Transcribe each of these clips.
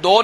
2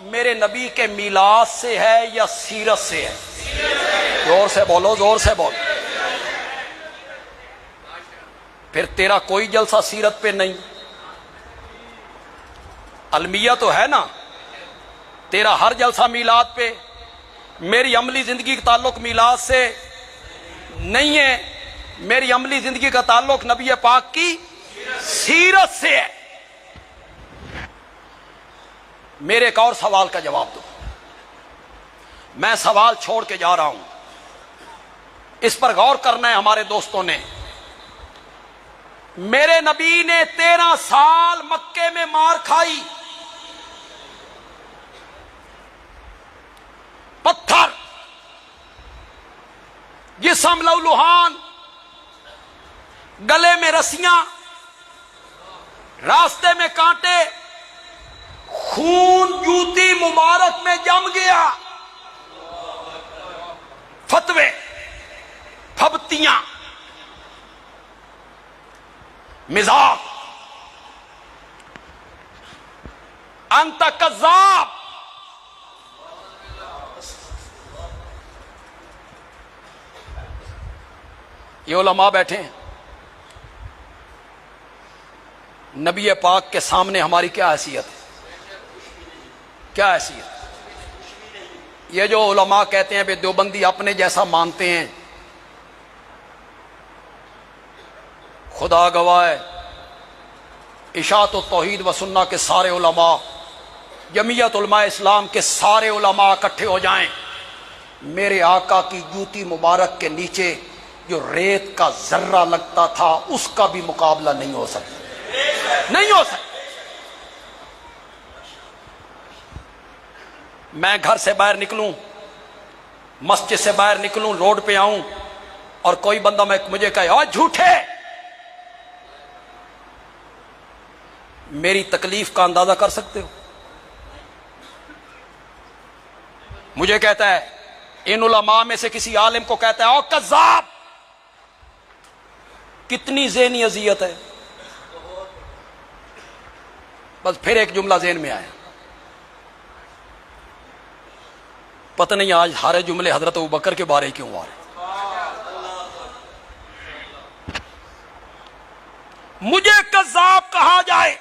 میرے نبی کے میلاد سے ہے یا سیرت سے ہے؟ زور سے بولو، زور سے بولو۔ پھر تیرا کوئی جلسہ سیرت پہ نہیں، المیہ تو ہے نا، تیرا ہر جلسہ میلاد پہ۔ میری عملی زندگی کا تعلق میلاد سے نہیں ہے، میری عملی زندگی کا تعلق نبی پاک کی سیرت سے ہے۔ میرے ایک اور سوال کا جواب دو، میں سوال چھوڑ کے جا رہا ہوں، اس پر غور کرنا ہے ہمارے دوستوں نے۔ میرے نبی نے 13 سال مکے میں مار کھائی، پتھر، جسم لہولہان، گلے میں رسیاں، راستے میں کانٹے، خون جوتی مبارک میں جم گیا، فتوے، پھبتیاں، مزاق، انت کذاب۔ یہ علماء بیٹھے ہیں، نبی پاک کے سامنے ہماری کیا حیثیت ہے؟ کیا حیثیت؟ یہ جو علماء کہتے ہیں بے دیوبندی اپنے جیسا مانتے ہیں، خدا گواہ ہے، اشاعت و توحید و سنہ کے سارے علماء، جمعیت علماء اسلام کے سارے علماء اکٹھے ہو جائیں، میرے آقا کی جوتی مبارک کے نیچے جو ریت کا ذرہ لگتا تھا اس کا بھی مقابلہ نہیں ہو سکتا، نہیں ہو سکتا۔ میں گھر سے باہر نکلوں، مسجد سے باہر نکلوں، روڈ پہ آؤں اور کوئی بندہ مجھے کہے اور جھوٹے، میری تکلیف کا اندازہ کر سکتے ہو؟ مجھے کہتا ہے، ان علماء میں سے کسی عالم کو کہتا ہے او کذاب، کتنی ذہنی اذیت ہے۔ بس پھر ایک جملہ ذہن میں آیا، پتہ نہیں آج ہارے جملے حضرت ابوبکر کے بارے کیوں آ رہے۔ مجھے کذاب کہا جائے،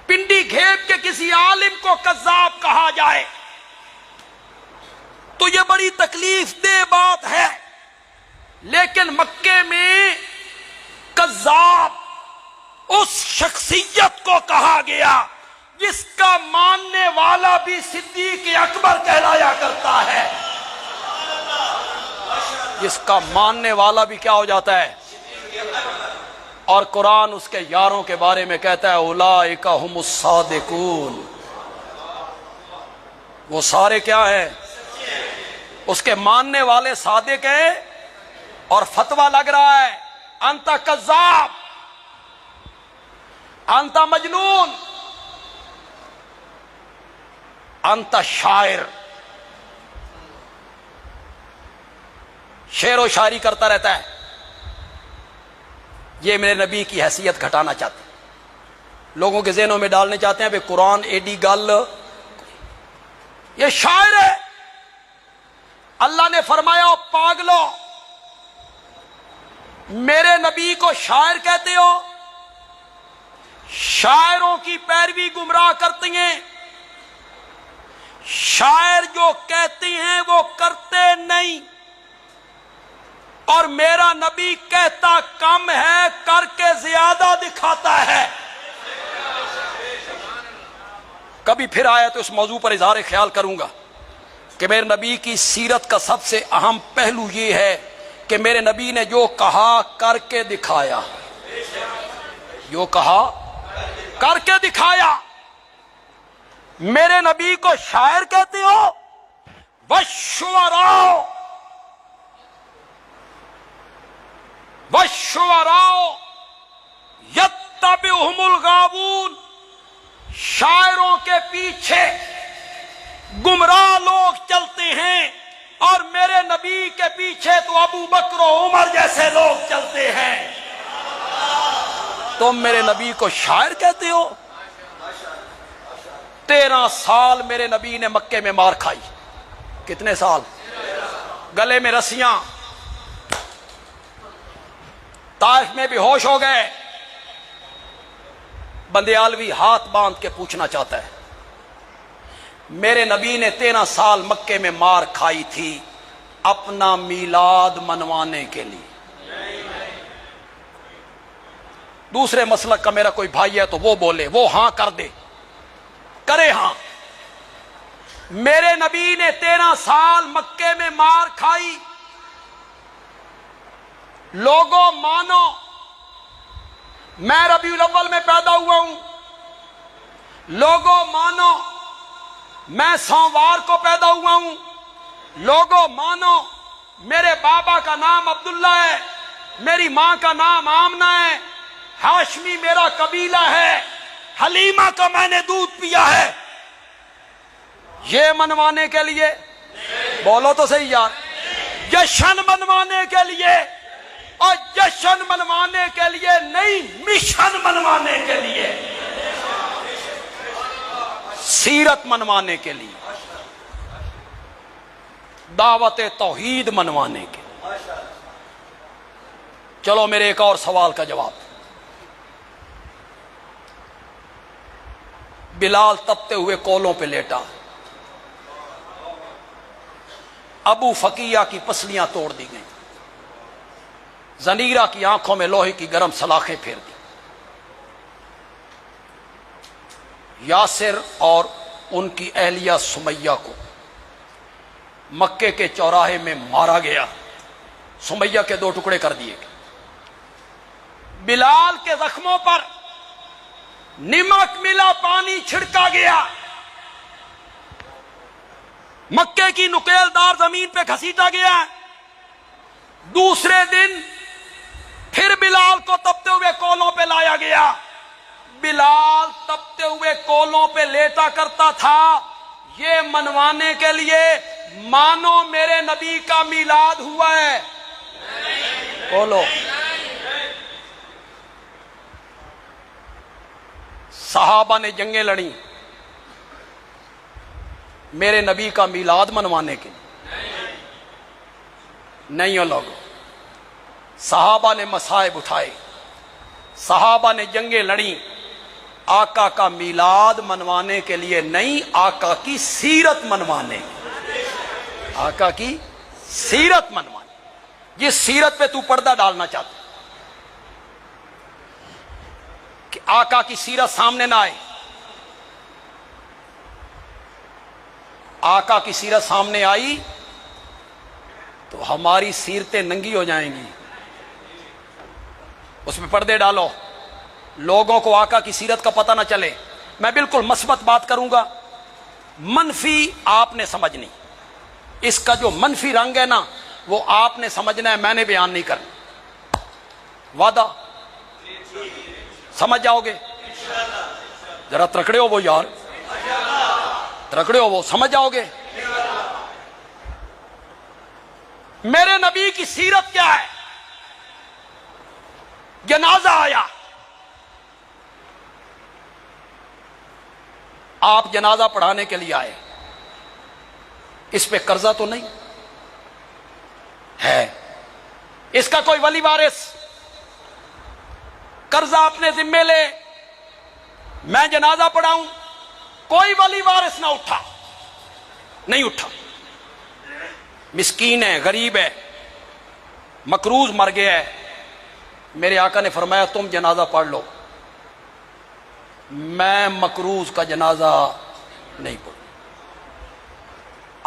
پنڈی گھیب کے کسی عالم کو کذاب کہا جائے تو یہ بڑی تکلیف دہ بات ہے، لیکن مکے میں کذاب اس شخصیت کو کہا گیا جس کا ماننے والا بھی صدیق اکبر کہلایا کرتا ہے، جس کا ماننے والا بھی کیا ہو جاتا ہے۔ اور قرآن اس کے یاروں کے بارے میں کہتا ہے اولئک ھم الصادقون، وہ سارے کیا ہیں؟ اس کے ماننے والے صادق ہیں، اور فتویٰ لگ رہا ہے انت کذاب، انت مجنون، انت شاعر، شعر و شاعری کرتا رہتا ہے۔ یہ میرے نبی کی حیثیت گھٹانا چاہتے ہیں، لوگوں کے ذہنوں میں ڈالنے چاہتے ہیں کہ قرآن ایڈی گل، یہ شاعر ہے۔ اللہ نے فرمایا او پاگلو، میرے نبی کو شاعر کہتے ہو؟ شاعروں کی پیروی گمراہ کرتی ہیں، شاعر جو کہتے ہیں وہ کرتے نہیں، اور میرا نبی کہتا کم ہے کر کے زیادہ دکھاتا ہے۔ کبھی پھر آیا تو اس موضوع پر اظہار خیال کروں گا کہ میرے نبی کی سیرت کا سب سے اہم پہلو یہ ہے کہ میرے نبی نے جو کہا کر کے دکھایا، جو کہا کر کے دکھایا۔ میرے نبی کو شاعر کہتے ہو؟ والشعراء یتبعہم الغاوون، شاعروں کے پیچھے گمراہ لوگ چلتے ہیں، اور میرے نبی کے پیچھے تو ابو بکر و عمر جیسے لوگ چلتے ہیں۔ تم میرے نبی کو شاعر کہتے ہو؟ 13 سال میرے نبی نے مکے میں مار کھائی. کتنے سال؟ گلے میں رسیاں. طائف میں بھی ہوش ہو گئے. بندیالوی ہاتھ باندھ کے پوچھنا چاہتا ہے، میرے نبی نے 13 سال مکے میں مار کھائی تھی اپنا میلاد منوانے کے لیے. دوسرے مسلک کا میرا کوئی بھائی ہے تو وہ بولے، وہ ہاں کر دے، کرے ہاں. میرے نبی نے 13 سال مکے میں مار کھائی. لوگوں مانو میں ربیع الاول میں پیدا ہوا ہوں. لوگوں مانو میں سوموار کو پیدا ہوا ہوں. لوگوں مانو میرے بابا کا نام عبداللہ ہے، میری ماں کا نام آمنہ ہے، ہاشمی میرا قبیلہ ہے، حلیمہ کا میں نے دودھ پیا ہے. یہ منوانے کے لیے؟ بولو تو صحیح یار. جشن منوانے کے لیے، اور جشن منوانے کے لیے نہیں، مشن منوانے کے لیے، سیرت منوانے کے لیے، دعوت توحید منوانے کے لیے. چلو میرے ایک اور سوال کا جواب. بلال تپتے ہوئے کولوں پہ لیٹا، ابو فقیہ کی پسلیاں توڑ دی گئیں، زنیرہ کی آنکھوں میں لوہے کی گرم سلاخیں پھیر دی. یاسر اور ان کی اہلیہ سمیہ کو مکے کے چوراہے میں مارا گیا. سمیہ کے 2 ٹکڑے کر دیے گئے. بلال کے زخموں پر نمک ملا پانی چھڑکا گیا. مکے کی نکیل دار زمین پہ گھسیٹا گیا. دوسرے دن پھر بلال کو تپتے ہوئے کولوں پہ لایا گیا. بلال تپتے ہوئے کولوں پہ لیٹا کرتا تھا یہ منوانے کے لیے مانو میرے نبی کا میلاد ہوا ہے. بولو. صحابہ نے جنگیں لڑیں میرے نبی کا میلاد منوانے کے لیے نہیں. ہو لوگوں، صحابہ نے مصائب اٹھائے، صحابہ نے جنگیں لڑیں آقا کا میلاد منوانے کے لیے نہیں، آقا کی سیرت منوانے. آقا کی سیرت منوانے. جس سیرت پہ تو پردہ ڈالنا چاہتا کہ آقا کی سیرت سامنے نہ آئے، آقا کی سیرت سامنے آئی تو ہماری سیرتیں ننگی ہو جائیں گی. اس میں پردے ڈالو، لوگوں کو آقا کی سیرت کا پتہ نہ چلے. میں بالکل مثبت بات کروں گا، منفی آپ نے سمجھنی. اس کا جو منفی رنگ ہے نا وہ آپ نے سمجھنا ہے، میں نے بیان نہیں کرنا. وعدہ سمجھ جاؤ گے؟ ذرا ترکڑے ہو وہ یار، ترکڑے ہو وہ، سمجھ جاؤ گے. میرے نبی کی سیرت کیا ہے؟ جنازہ آیا، آپ جنازہ پڑھانے کے لیے آئے، اس پہ قرضہ تو نہیں ہے؟ اس کا کوئی ولی وارث قرضہ اپنے ذمے لے میں جنازہ پڑھاؤں؟ کوئی ولی وارث نہ اٹھا، نہیں اٹھا. مسکین ہے، غریب ہے، مقروض مر گیا ہے. میرے آقا نے فرمایا تم جنازہ پڑھ لو، میں مقروض کا جنازہ نہیں پڑھوں.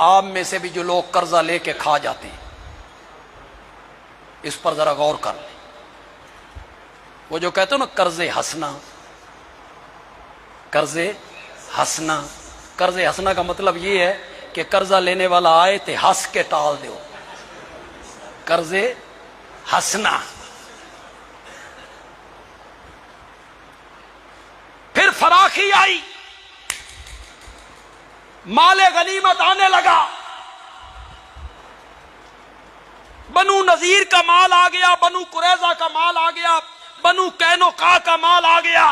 آپ میں سے بھی جو لوگ قرضہ لے کے کھا جاتے ہیں اس پر ذرا غور کر لیں. وہ جو کہتے ہو نا قرض ہنسنا، قرض ہنسنا، قرض ہنسنا کا مطلب یہ ہے کہ قرضہ لینے والا آئے تو ہنس کے ٹال دو. قرض ہنسنا. پھر فراخی آئی، مال غنیمت آنے لگا. بنو نذیر کا مال آ گیا، بنو قریظہ کا مال آ گیا، بنو قینقاع کا مال آ گیا.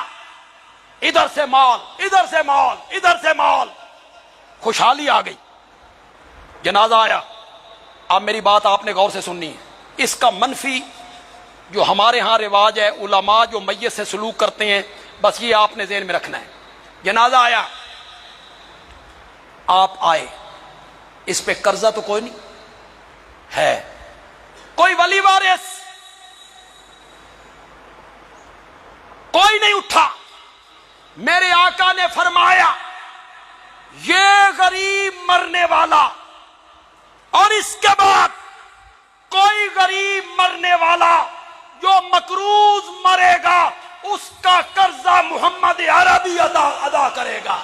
ادھر سے مال، ادھر سے مال، ادھر سے مال، خوشحالی آ گئی، جنازہ آیا۔ اب میری بات آپ نے غور سے سننی ہے، اس کا منفی جو ہمارے ہاں رواج ہے، علماء جو میت سے سلوک کرتے ہیں، بس یہ آپ نے ذہن میں رکھنا ہے۔ جنازہ آیا، آپ آئے، اس پہ قرضہ تو کوئی نہیں ہے، کوئی ولی وارث کوئی نہیں اٹھا۔ میرے آقا نے فرمایا یہ غریب مرنے والا، اور اس کے بعد کوئی غریب مرنے والا جو مقروض مرے گا اس کا قرضہ محمد عربی ادا کرے گا۔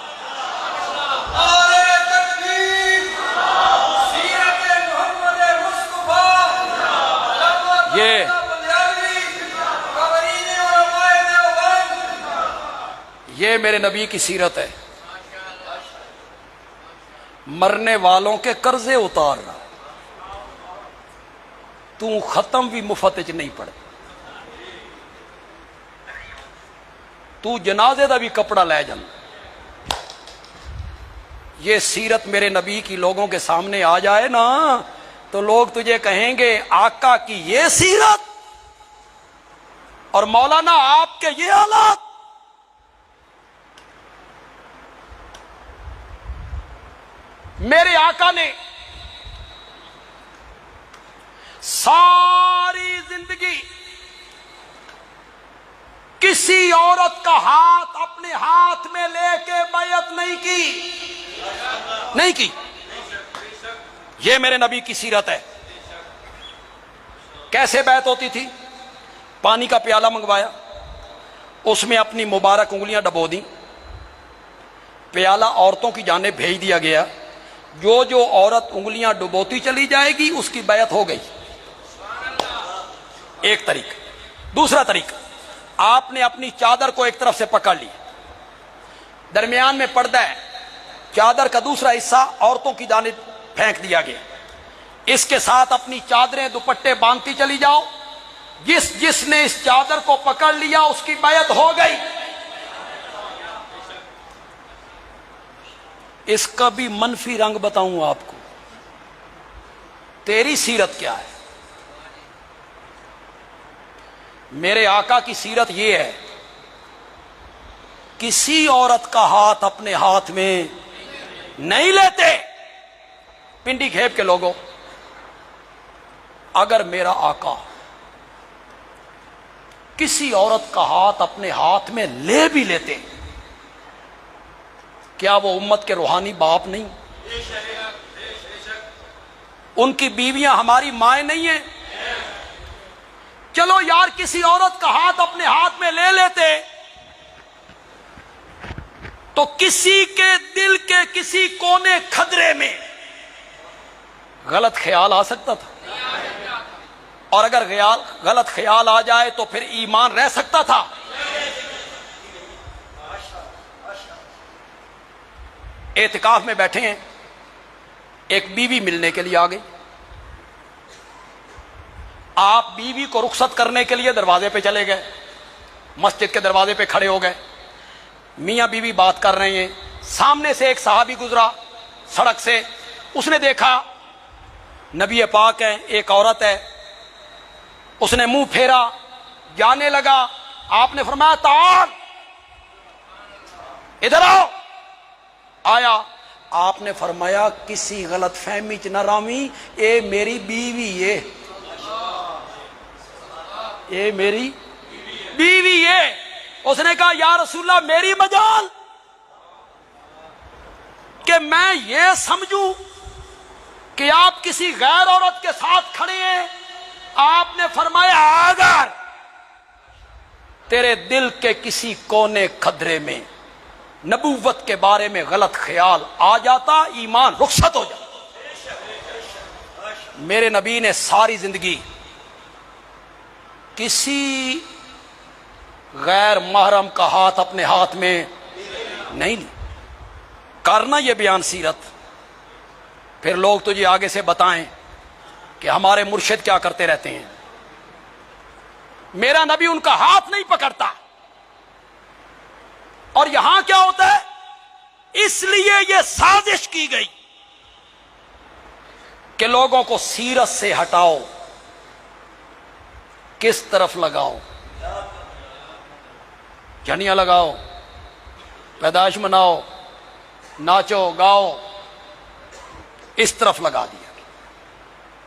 یہ میرے نبی کی سیرت ہے، مرنے والوں کے قرضے اتارنا۔ تو ختم بھی مفت نہیں پڑے، تو جنازے دا بھی کپڑا لے جان۔ یہ سیرت میرے نبی کی لوگوں کے سامنے آ جائے نا تو لوگ تجھے کہیں گے آقا کی یہ سیرت اور مولانا آپ کے یہ حالات۔ میرے آقا نے ساری زندگی کسی عورت کا ہاتھ اپنے ہاتھ میں لے کے بیعت نہیں کی۔ یہ میرے نبی کی سیرت ہے۔ کیسے بیعت ہوتی تھی؟ پانی کا پیالہ منگوایا، اس میں اپنی مبارک انگلیاں ڈبو دیں، پیالہ عورتوں کی جانب بھیج دیا گیا، جو عورت انگلیاں ڈبوتی چلی جائے گی اس کی بیعت ہو گئی۔ ایک طریقہ۔ دوسرا طریقہ، آپ نے اپنی چادر کو ایک طرف سے پکڑ لی، درمیان میں پردہ ہے، چادر کا دوسرا حصہ عورتوں کی جانب پھینک دیا گیا، اس کے ساتھ اپنی چادریں دوپٹے باندھتی چلی جاؤ، جس نے اس چادر کو پکڑ لیا اس کی بیعت ہو گئی۔ اس کا بھی منفی رنگ بتاؤں آپ کو، تیری سیرت کیا ہے؟ میرے آقا کی سیرت یہ ہے، کسی عورت کا ہاتھ اپنے ہاتھ میں نہیں لیتے۔ پنڈی کھیپ کے لوگوں، اگر میرا آقا کسی عورت کا ہاتھ اپنے ہاتھ میں لے بھی لیتے، کیا وہ امت کے روحانی باپ نہیں؟ ان کی بیویاں ہماری مائیں نہیں ہیں؟ چلو یار کسی عورت کا ہاتھ اپنے ہاتھ میں لے لیتے تو کسی کے دل کے کسی کونے کھدرے میں غلط خیال آ سکتا تھا، اور اگر غلط خیال آ جائے تو پھر ایمان رہ سکتا تھا؟ اعتکاف میں بیٹھے ہیں، ایک بیوی ملنے کے لیے آ گئی، آپ بیوی کو رخصت کرنے کے لیے دروازے پہ چلے گئے، مسجد کے دروازے پہ کھڑے ہو گئے، میاں بیوی بات کر رہے ہیں، سامنے سے ایک صحابی گزرا سڑک سے، اس نے دیکھا نبی پاک ہے، ایک عورت ہے، اس نے منہ پھیرا، جانے لگا، آپ نے فرمایا تعال، ادھر آؤ۔ آیا، آپ نے فرمایا کسی غلط فہمی چ نہ رامی، اے میری بیوی، یہ میری بیوی ہے۔ اس نے کہا یا رسول اللہ میری مجال کہ میں یہ سمجھوں کہ آپ کسی غیر عورت کے ساتھ کھڑے ہیں۔ آپ نے فرمایا اگر تیرے دل کے کسی کونے کھدرے میں نبوت کے بارے میں غلط خیال آ جاتا، ایمان رخصت ہو جاتا۔ میرے نبی نے ساری زندگی کسی غیر محرم کا ہاتھ اپنے ہاتھ میں نہیں لی۔ کرنا یہ بیان سیرت، پھر لوگ تجھے آگے سے بتائیں کہ ہمارے مرشد کیا کرتے رہتے ہیں۔ میرا نبی ان کا ہاتھ نہیں پکڑتا، اور یہاں کیا ہوتا ہے؟ اس لیے یہ سازش کی گئی کہ لوگوں کو سیرت سے ہٹاؤ، کس طرف لگاؤ؟ جھنڈیاں لگاؤ، پیدائش مناؤ، ناچو گاؤ، اس طرف لگا دیا۔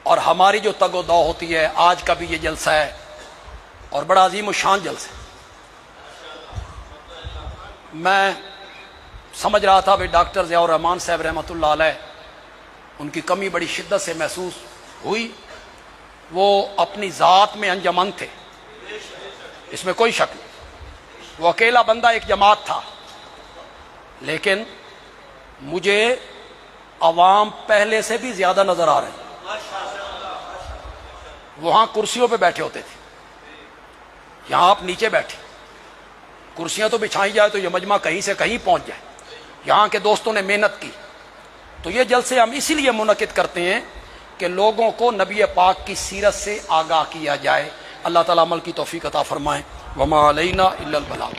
اور ہماری جو تگ و دو ہوتی ہے، آج کا بھی یہ جلسہ ہے اور بڑا عظیم الشان جلسہ ہے۔ میں سمجھ رہا تھا بھی ڈاکٹر ضیاء الرحمان صاحب رحمۃ اللہ علیہ، ان کی کمی بڑی شدت سے محسوس ہوئی۔ وہ اپنی ذات میں انجمن تھے، اس میں کوئی شک نہیں، وہ اکیلا بندہ ایک جماعت تھا، لیکن مجھے عوام پہلے سے بھی زیادہ نظر آ رہے ہیں۔ وہاں کرسیوں پہ بیٹھے ہوتے تھے، یہاں آپ نیچے بیٹھے، کرسیاں تو بچھائی جائے تو یہ مجمع کہیں سے کہیں پہنچ جائے۔ یہاں کے دوستوں نے محنت کی، تو یہ جلسے ہم اسی لیے منعقد کرتے ہیں کہ لوگوں کو نبی پاک کی سیرت سے آگاہ کیا جائے۔ اللہ تعالیٰ عمل کی توفیق عطا فرمائے۔ وما علینا الا البلاغ۔